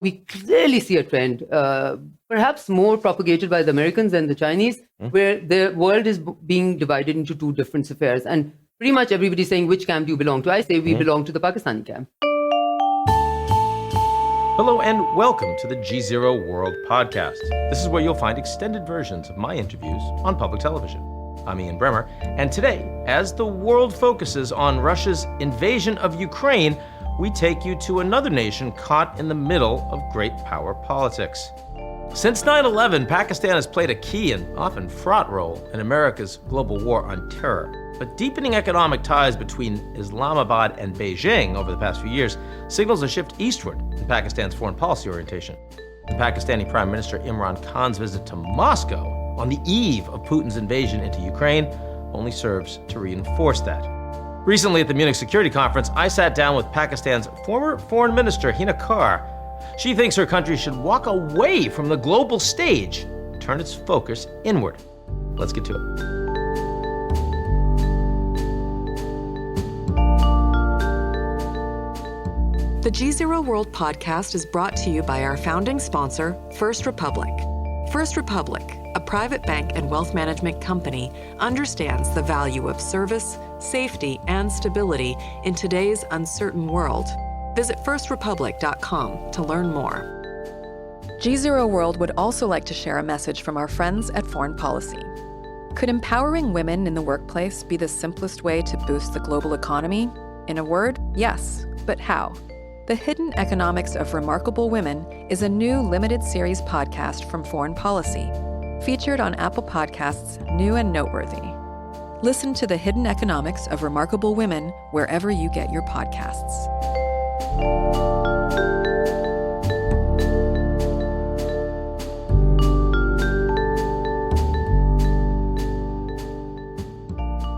we clearly see a trend, perhaps more propagated by the Americans and the Chinese, where the world is being divided into two different spheres. And pretty much everybody's saying, which camp do you belong to? I say we belong to the Pakistani camp. Hello and welcome to the GZERO World Podcast. This is where you'll find extended versions of my interviews on public television. I'm Ian Bremmer, and today, as the world focuses on Russia's invasion of Ukraine, we take you to another nation caught in the middle of great power politics. Since 9/11, Pakistan has played a key and often fraught role in America's global war on terror. But deepening economic ties between Islamabad and Beijing over the past few years signals a shift eastward in Pakistan's foreign policy orientation. The Pakistani Prime Minister Imran Khan's visit to Moscow on the eve of Putin's invasion into Ukraine only serves to reinforce that. Recently at the Munich Security Conference, I sat down with Pakistan's former Foreign Minister Hina Khar. She thinks her country should walk away from the global stage, turn its focus inward. Let's get to it. The GZERO World Podcast is brought to you by our founding sponsor, First Republic. First Republic, a private bank and wealth management company, understands the value of service, safety, and stability in today's uncertain world. Visit firstrepublic.com to learn more. GZERO World would also like to share a message from our friends at Foreign Policy. Could empowering women in the workplace be the simplest way to boost the global economy? In a word, yes, but how? The Hidden Economics of Remarkable Women is a new limited series podcast from Foreign Policy, featured on Apple Podcasts' New and Noteworthy. Listen to The Hidden Economics of Remarkable Women wherever you get your podcasts.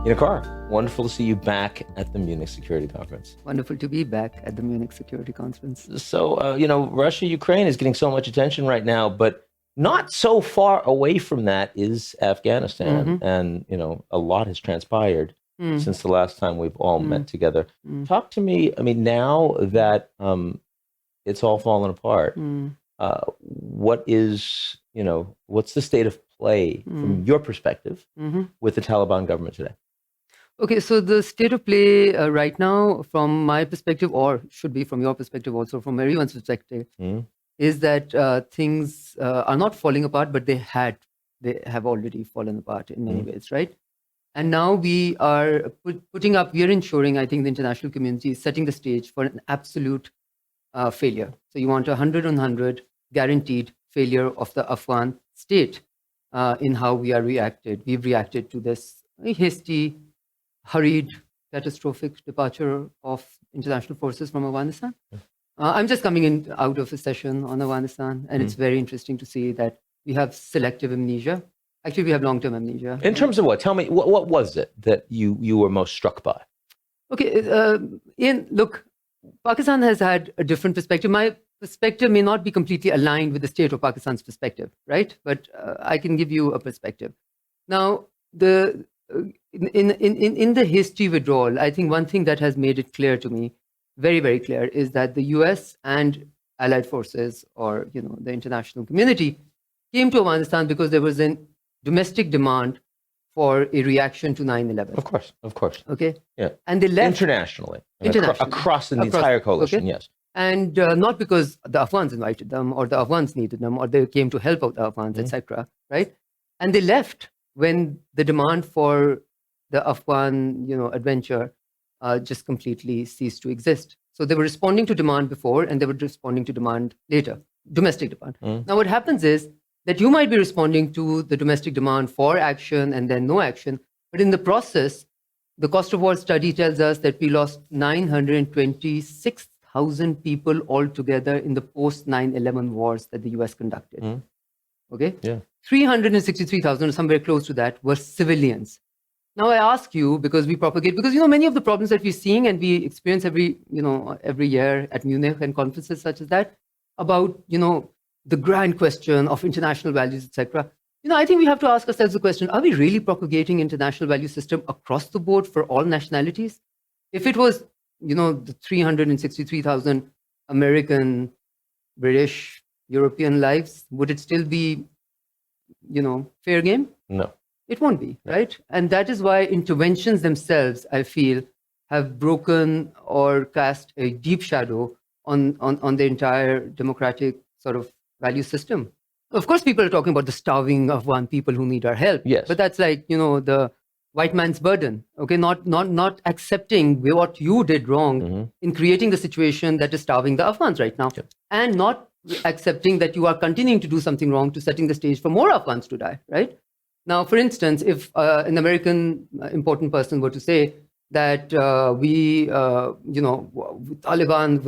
Hina Khar, wonderful to see you back at the Munich Security Conference. Wonderful to be back at the Munich Security Conference. So, Russia-Ukraine is getting so much attention right now, but not so far away from that is Afghanistan. And, a lot has transpired since the last time we've all met together. Talk to me, now that it's all fallen apart, what is, what's the state of play from your perspective with the Taliban government today? Okay, so the state of play right now, from my perspective, or should be from your perspective also, from everyone's perspective, is that things are not falling apart, but they have already fallen apart in many ways, right? And now we are we are ensuring, I think the international community is setting the stage for an absolute failure. So you want 100 on 100 guaranteed failure of the Afghan state in how we are reacted. We've reacted to this hasty, hurried, catastrophic departure of international forces from Afghanistan. I'm just coming out of a session on Afghanistan, and it's very interesting to see that we have selective amnesia. Actually, we have long-term amnesia. In terms of what? Tell me, what was it that you were most struck by? Okay, look, Pakistan has had a different perspective. My perspective may not be completely aligned with the state of Pakistan's perspective, right? But I can give you a perspective. Now, in the history withdrawal, I think one thing that has made it clear to me, very, very clear, is that the US and allied forces, or the international community, came to Afghanistan because there was a domestic demand for a reaction to 9/11. Of course. Okay. Yeah. And they left internationally. Across the entire coalition. Okay? Yes. And not because the Afghans invited them, or the Afghans needed them, or they came to help out the Afghans, etc. Right? And they left when the demand for the Afghan, adventure just completely ceased to exist. So they were responding to demand before, and they were responding to demand later, domestic demand. Now what happens is that you might be responding to the domestic demand for action and then no action, but in the process, the cost of war study tells us that we lost 926,000 people altogether in the post 9/11 wars that the US conducted. Okay? Yeah. 363,000, or somewhere close to that, were civilians. Now I ask you, because many of the problems that we're seeing and we experience every year at Munich and conferences such as that, about, the grand question of international values, etc. I think we have to ask ourselves the question, are we really propagating international value system across the board for all nationalities? If it was, the 363,000 American, British, European lives, would it still be, fair game? No. It won't be, right? And that is why interventions themselves, I feel, have broken or cast a deep shadow on the entire democratic sort of value system. Of course, people are talking about the starving Afghan people who need our help. Yes. But that's like, the white man's burden, okay? Not accepting what you did wrong in creating the situation that is starving the Afghans right now. And not accepting that you are continuing to do something wrong to setting the stage for more Afghans to die, right? Now, for instance, if an American important person were to say that Taliban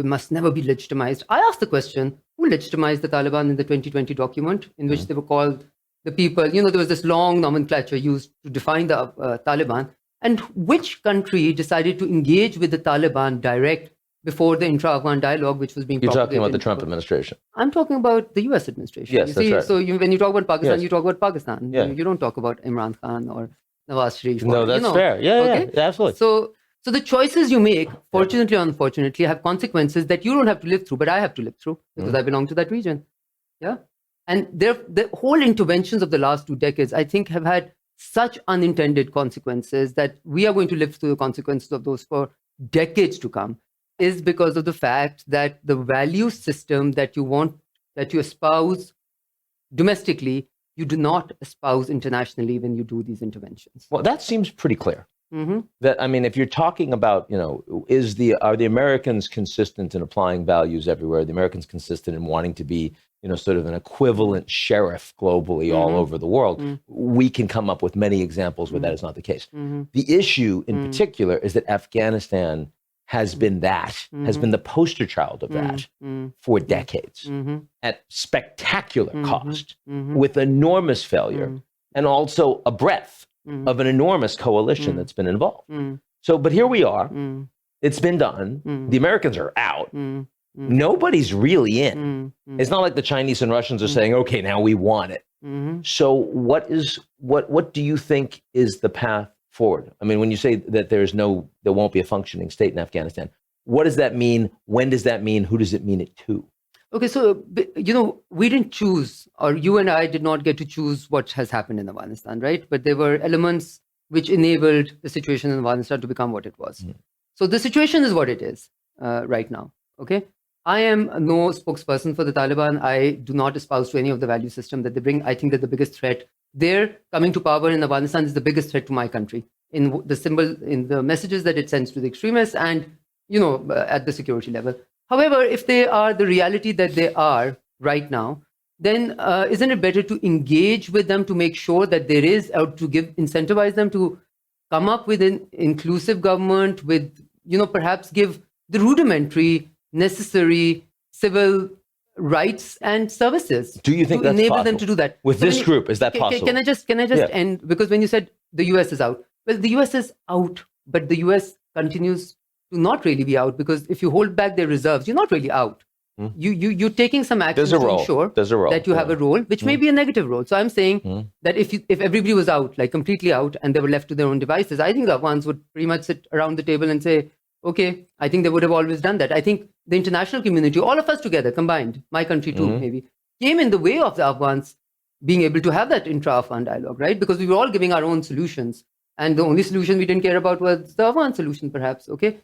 must never be legitimized, I ask the question, who legitimized the Taliban in the 2020 document in which they were called the people? There was this long nomenclature used to define the Taliban. And which country decided to engage with the Taliban direct before the intra-Afghan dialogue, which was being You're talking about the propagated Trump administration. I'm talking about the US administration. Yes, you that's see? right. So when you talk about Pakistan, Yes. you talk about Pakistan. Yeah. You don't talk about Imran Khan or Nawaz Sharif. No, or, that's fair. Yeah, absolutely. So the choices you make, fortunately or unfortunately, have consequences that you don't have to live through, but I have to live through because I belong to that region. Yeah. And the whole interventions of the last 2 decades, I think, have had such unintended consequences that we are going to live through the consequences of those for decades to come, is because of the fact that the value system that you espouse domestically, you do not espouse internationally when you do these interventions. Well, that seems pretty clear. Mm-hmm. That, I mean, if you're talking about, are the Americans consistent in applying values everywhere? Are the Americans consistent in wanting to be, sort of an equivalent sheriff globally all over the world? We can come up with many examples where that is not the case. The issue in particular is that Afghanistan has been has been the poster child of that for decades at spectacular cost, with enormous failure, and also a breadth of an enormous coalition that's been involved. So, but here we are. It's been done. The Americans are out. Nobody's really in. It's not like the Chinese and Russians are saying, okay, now we want it. So what do you think is the path forward? I mean, when you say that there won't be a functioning state in Afghanistan, what does that mean? When does that mean? Who does it mean it to? Okay, so, we didn't choose, or you and I did not get to choose what has happened in Afghanistan, right? But there were elements which enabled the situation in Afghanistan to become what it was. So the situation is what it is right now, okay? I am no spokesperson for the Taliban. I do not espouse to any of the value system that they bring. I think that the biggest threat, their coming to power in Afghanistan is the biggest threat to my country in the messages that it sends to the extremists and, at the security level. However, if they are the reality that they are right now, then isn't it better to engage with them to make sure that there is, or to incentivize them to come up with an inclusive government with, perhaps give the rudimentary, necessary civil rights and services. Do you think to that's enable possible? them to do that? With this group, is that possible? Can I just end? Because when you said the US is out, well, the US is out, but the US continues to not really be out, because if you hold back their reserves, you're not really out. You're taking some action to ensure that you have a role, which may be a negative role. So I'm saying that if everybody was out, like completely out, and they were left to their own devices, I think the Afghans would pretty much sit around the table and say, okay, I think they would have always done that. I think the international community, all of us together, combined, my country too, maybe, came in the way of the Afghans being able to have that intra-Afghan dialogue, right? Because we were all giving our own solutions. And the only solution we didn't care about was the Afghan solution, perhaps, okay?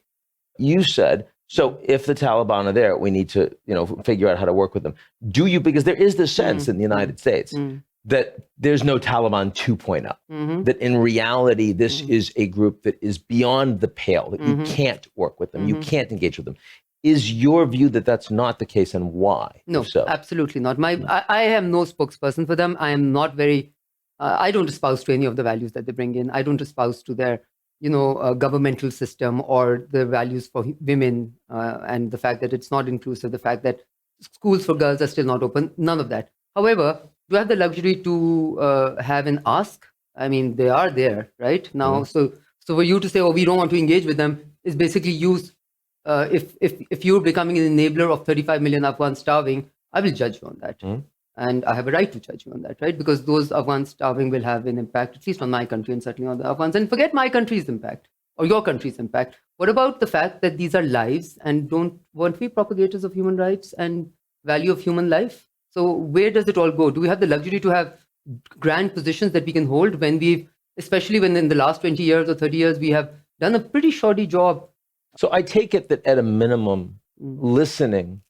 You said, so if the Taliban are there, we need to, figure out how to work with them. Do you, because there is this sense in the United States that there's no Taliban 2.0, that in reality, this is a group that is beyond the pale, that you can't work with them, you can't engage with them. Is your view that that's not the case, and why? No, absolutely not. I am no spokesperson for them. I am not very, I don't espouse to any of the values that they bring in. I don't espouse to their governmental system or the values for women and the fact that it's not inclusive, the fact that schools for girls are still not open, none of that. However, do I have the luxury to have an ask? I mean, they are there right now. So for you to say, oh, we don't want to engage with them, is basically use, if you're becoming an enabler of 35 million Afghans starving, I will judge you on that. And I have a right to judge you on that, right? Because those Afghans starving will have an impact, at least on my country and certainly on the Afghans. And forget my country's impact or your country's impact. What about the fact that these are lives, and weren't we propagators of human rights and value of human life. So where does it all go? Do we have the luxury to have grand positions that we can hold especially when in the last 20 years or 30 years, we have done a pretty shoddy job? So I take it that at a minimum, listening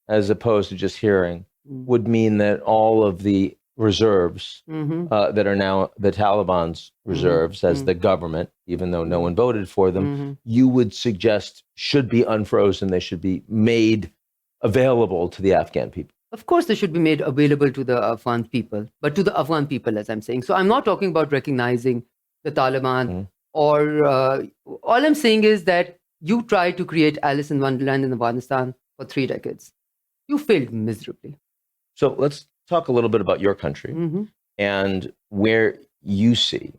as opposed to just hearing would mean that all of the reserves that are now the Taliban's reserves as the government, even though no one voted for them, you would suggest should be unfrozen. They should be made available to the Afghan people. Of course, they should be made available to the Afghan people, but to the Afghan people, as I'm saying. So I'm not talking about recognizing the Taliban or all I'm saying is that you tried to create Alice in Wonderland in Afghanistan for 3 decades. You failed miserably. So let's talk a little bit about your country and where you see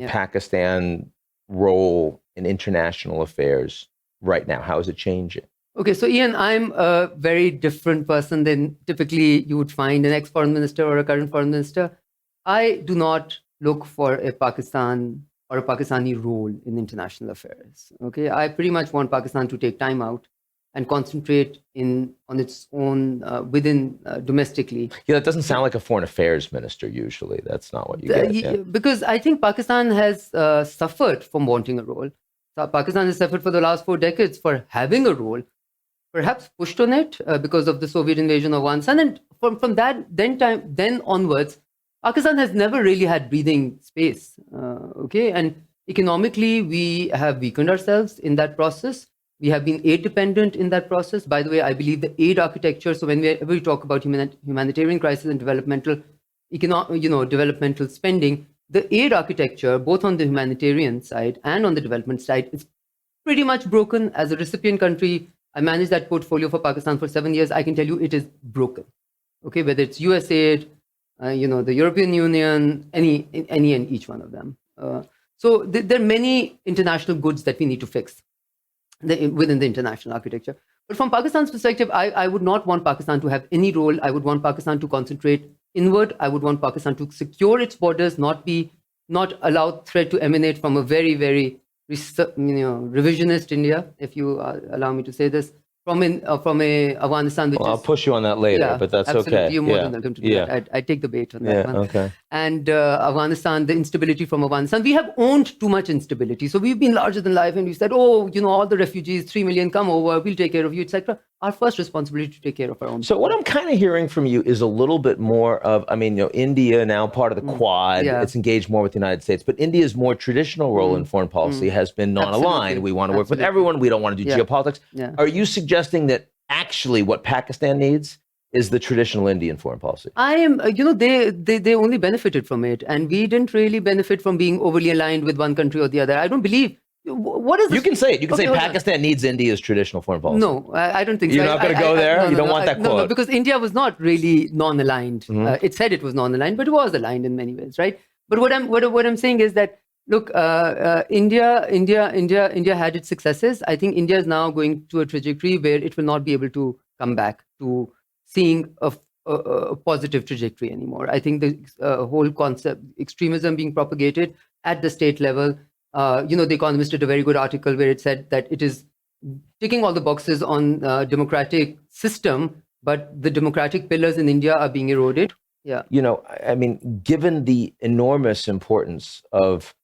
Pakistan role in international affairs right now. How is it changing? Okay, so Ian, I'm a very different person than typically you would find an ex-foreign minister or a current foreign minister. I do not look for a Pakistan or a Pakistani role in international affairs. Okay, I pretty much want Pakistan to take time out and concentrate on its own domestically. Yeah, that doesn't sound like a foreign affairs minister usually. That's not what you get. Because I think Pakistan has suffered from wanting a role. So Pakistan has suffered for the last 4 decades for having a role, perhaps pushed on it because of the Soviet invasion of Afghanistan. And from that then onwards, Pakistan has never really had breathing space. Okay, and economically, we have weakened ourselves in that process. We have been aid dependent in that process. By the way, I believe the aid architecture. So whenever we talk about humanitarian crisis and developmental spending, the aid architecture, both on the humanitarian side and on the development side, is pretty much broken. As a recipient country, I managed that portfolio for Pakistan for 7 years. I can tell you it is broken. Okay, whether it's USAID, the European Union, any and each one of them. So there are many international goods that we need to fix within the international architecture. But from Pakistan's perspective, I would not want Pakistan to have any role. I would want Pakistan to concentrate inward. I would want Pakistan to secure its borders, not allow threat to emanate from a very, very revisionist India, if you allow me to say this, from a Afghanistan. I'll push you on that later, but that's absolutely. Okay. You're more than welcome to do that. I take the bait on that one. Okay. And Afghanistan, the instability from Afghanistan, we have owned too much instability. So we've been larger than life, and we said, all the refugees, 3 million, come over, we'll take care of you, etc. Our first responsibility to take care of our own. So what I'm kind of hearing from you is a little bit more of, India now part of the Quad, it's engaged more with the United States, but India's more traditional role in foreign policy has been non-aligned. We want to work with everyone. We don't want to do geopolitics. Yeah. Are you suggesting that actually what Pakistan needs is the traditional Indian foreign policy? I am, they only benefited from it, and we didn't really benefit from being overly aligned with one country or the other. I don't believe. What is this? You can say it. You can say Pakistan needs India's traditional foreign policy. No, I don't think so. You're not going to go there? You don't want that quote? No, because India was not really non-aligned. It said it was non-aligned, but it was aligned in many ways, right? But what I'm saying is that, look, India had its successes. I think India is now going to a trajectory where it will not be able to come back to seeing a positive trajectory anymore. I think the whole concept, extremism being propagated at the state level, The Economist did a very good article where it said that it is ticking all the boxes on democratic system, but the democratic pillars in India are being eroded. Yeah. Given the enormous importance of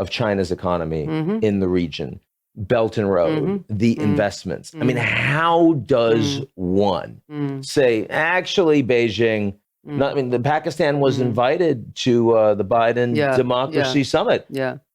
China's economy in the region, Belt and Road, the investments. How does one say, actually, Beijing, Pakistan was invited to the Biden Democracy Summit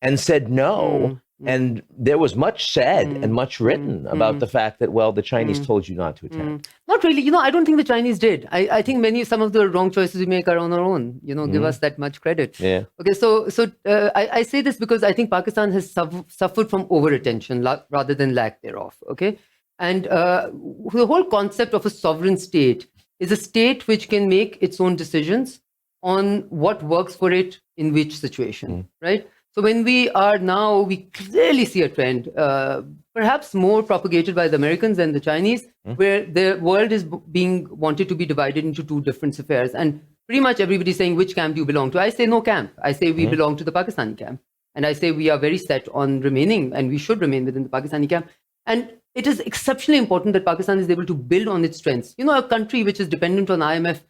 and said no. And there was much said and much written about the fact that, the Chinese told you not to attend. Not really. I don't think the Chinese did. I think some of the wrong choices we make are on our own. Give us that much credit. Yeah. Okay, so I say this because I think Pakistan has suffered from over-attention rather than lack thereof. Okay, and the whole concept of a sovereign state is a state which can make its own decisions on what works for it in which situation, right? So when we clearly see a trend, perhaps more propagated by the Americans than the Chinese, where the world is being wanted to be divided into two different spheres. And pretty much everybody's saying, which camp do you belong to? I say no camp. I say we belong to the Pakistani camp. And I say we are very set on remaining, and we should remain within the Pakistani camp. And it is exceptionally important that Pakistan is able to build on its strengths. A country which is dependent on IMF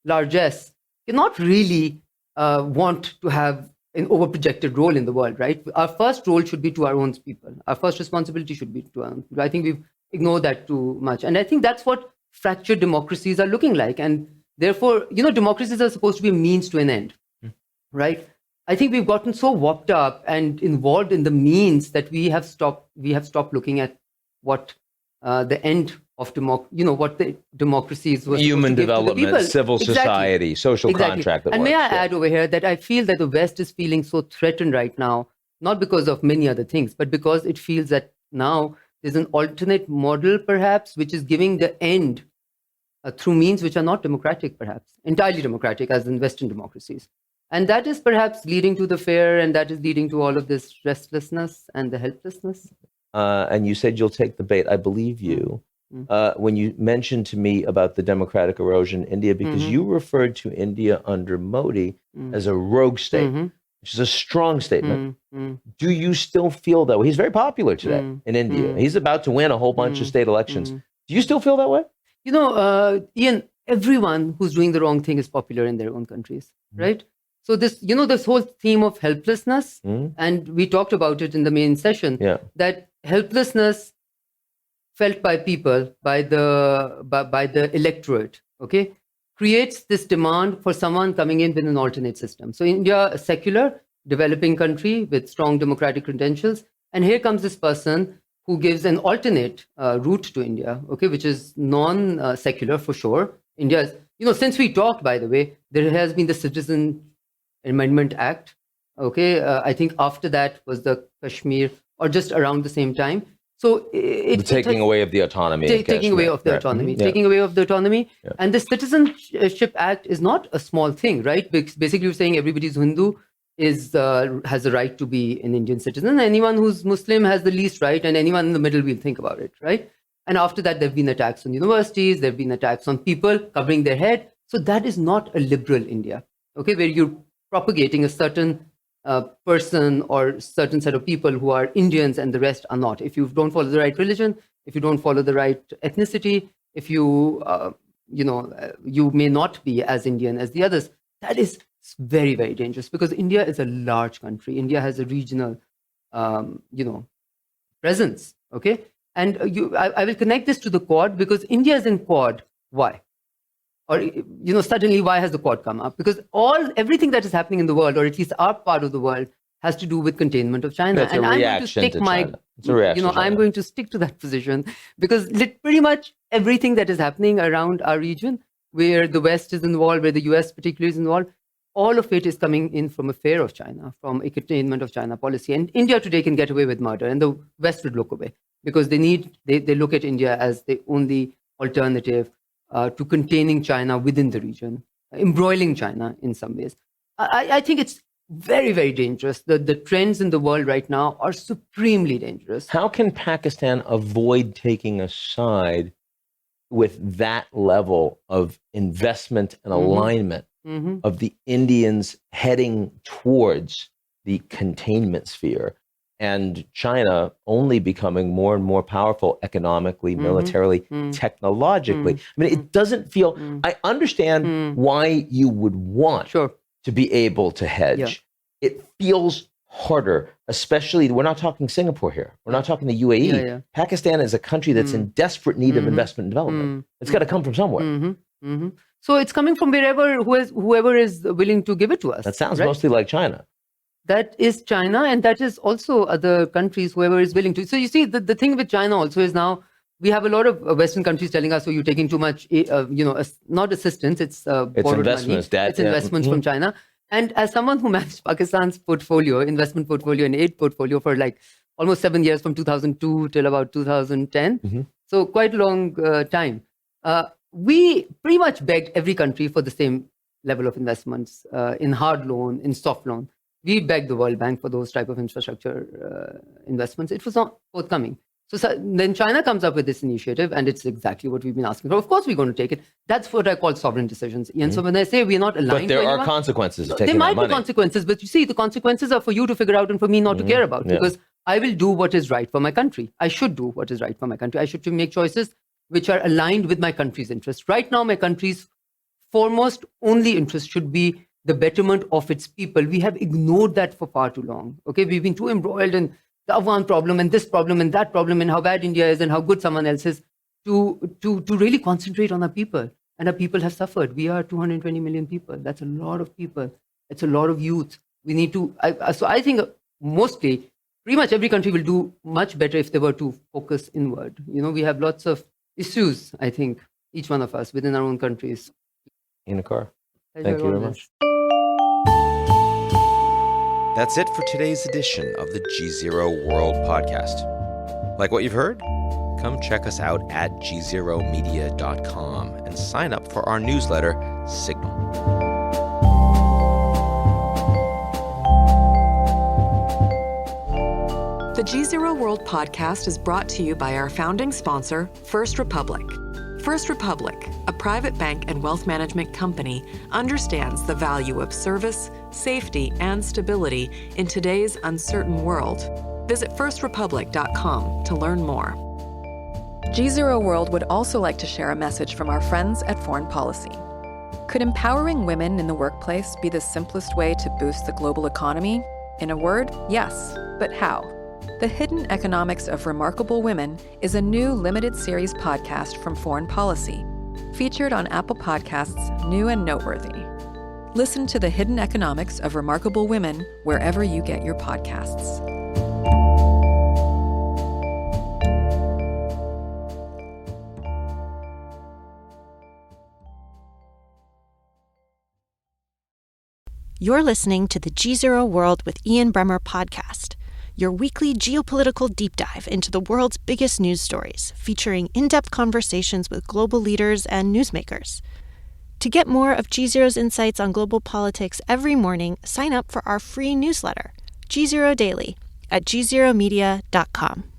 largesse cannot really want to have an overprojected role in the world, right? Our first role should be to our own people. Our first responsibility should be to our own people. I think we've ignored that too much. And I think that's what fractured democracies are looking like. And therefore, democracies are supposed to be a means to an end, right? I think we've gotten so warped up and involved in the means that we have stopped looking at what the end of what the democracies was human supposed to give to the development, people. civil society, social contract. And may I add over here that I feel that the West is feeling so threatened right now, not because of many other things, but because it feels that now there's an alternate model, perhaps, which is giving the end through means which are not democratic, perhaps, entirely democratic, as in Western democracies. And that is perhaps leading to the fear, and that is leading to all of this restlessness and the helplessness. And you said you'll take the bait. I believe you when you mentioned to me about the democratic erosion in India, because you referred to India under Modi as a rogue state, which is a strong statement. Do you still feel that way? He's very popular today in India. He's about to win a whole bunch of state elections. Do you still feel that way? Ian, everyone who's doing the wrong thing is popular in their own countries, right? So this whole theme of helplessness, and we talked about it in the main session, that helplessness felt by people, by the electorate, okay, creates this demand for someone coming in with an alternate system. So India, a secular, developing country with strong democratic credentials, and here comes this person who gives an alternate route to India, okay, which is non-secular for sure. India's, since we talked, by the way, there has been the Citizen Amendment Act, okay. I think after that was the Kashmir, or just around the same time. So the taking away of the autonomy. Taking away of the autonomy. Taking away of the autonomy. And the Citizenship Act is not a small thing, right? Basically, you're saying everybody's Hindu has a right to be an Indian citizen. Anyone who's Muslim has the least right, and anyone in the middle will think about it, right? And after that, there have been attacks on universities. There have been attacks on people covering their head. So that is not a liberal India, okay, where you're propagating a certain person or certain set of people who are Indians and the rest are not. If you don't follow the right religion, if you don't follow the right ethnicity, if you, you may not be as Indian as the others, that is very, very dangerous, because India is a large country. India has a regional, presence, okay? And I will connect this to the Quad, because India is in Quad. Why? Or, suddenly why has the Quad come up? Because everything that is happening in the world, or at least our part of the world, has to do with containment of China. That's and I'm going to stick I'm going to stick to that position, because pretty much everything that is happening around our region, where the West is involved, where the US particularly is involved, all of it is coming in from a fear of China, from a containment of China policy. And India today can get away with murder, and the West would look away, because they look at India as the only alternative to containing China within the region, embroiling China in some ways. I think it's very, very dangerous. The trends in the world right now are supremely dangerous. How can Pakistan avoid taking a side with that level of investment and alignment of the Indians heading towards the containment sphere, and China only becoming more and more powerful economically, militarily, technologically? I mean, it doesn't feel, I understand why you would want to be able to hedge. It feels harder, especially, we're not talking Singapore here. We're not talking the UAE. Pakistan is a country that's in desperate need of investment and development. It's got to come from somewhere. So it's coming from whoever is willing to give it to us. That sounds mostly like China. That is China, and that is also other countries, whoever is willing to. So you see, the thing with China also is now we have a lot of Western countries telling us, "Oh, you're taking too much, not assistance, it's borrowed investments, money. It's investments from China." And as someone who managed Pakistan's investment portfolio and aid portfolio for like almost 7 years, from 2002 till about 2010, so quite a long time, we pretty much begged every country for the same level of investments in hard loan, in soft loan. We begged the World Bank for those type of infrastructure investments. It was not forthcoming. So then China comes up with this initiative, and it's exactly what we've been asking for. Of course, we're going to take it. That's what I call sovereign decisions. And so when I say we're not aligned, but there are consequences to taking there might that money. be consequences, but you see, the consequences are for you to figure out and for me not to care about, because I will do what is right for my country. I should do what is right for my country. I should make choices which are aligned with my country's interests. Right now, my country's foremost only interest should be the betterment of its people. We have ignored that for far too long. Okay, we've been too embroiled in the Afghan problem and this problem and that problem and how bad India is and how good someone else is to really concentrate on our people. And our people have suffered. We are 220 million people. That's a lot of people. It's a lot of youth. We need to. So I think mostly, pretty much every country will do much better if they were to focus inward. We have lots of issues, I think, each one of us within our own countries. Hina Khar, thank you very much. That's it for today's edition of the GZERO World Podcast. Like what you've heard? Come check us out at gzeromedia.com and sign up for our newsletter, Signal. The GZERO World Podcast is brought to you by our founding sponsor, First Republic. First Republic, a private bank and wealth management company, understands the value of service, safety, and stability in today's uncertain world. Visit firstrepublic.com to learn more. GZERO World would also like to share a message from our friends at Foreign Policy. Could empowering women in the workplace be the simplest way to boost the global economy? In a word, yes. But how? The Hidden Economics of Remarkable Women is a new limited series podcast from Foreign Policy, featured on Apple Podcasts' New and Noteworthy. Listen to The Hidden Economics of Remarkable Women wherever you get your podcasts. You're listening to the GZERO World with Ian Bremmer podcast, your weekly geopolitical deep dive into the world's biggest news stories, featuring in-depth conversations with global leaders and newsmakers. To get more of GZERO's insights on global politics every morning, sign up for our free newsletter, GZERO Daily, at gzeromedia.com.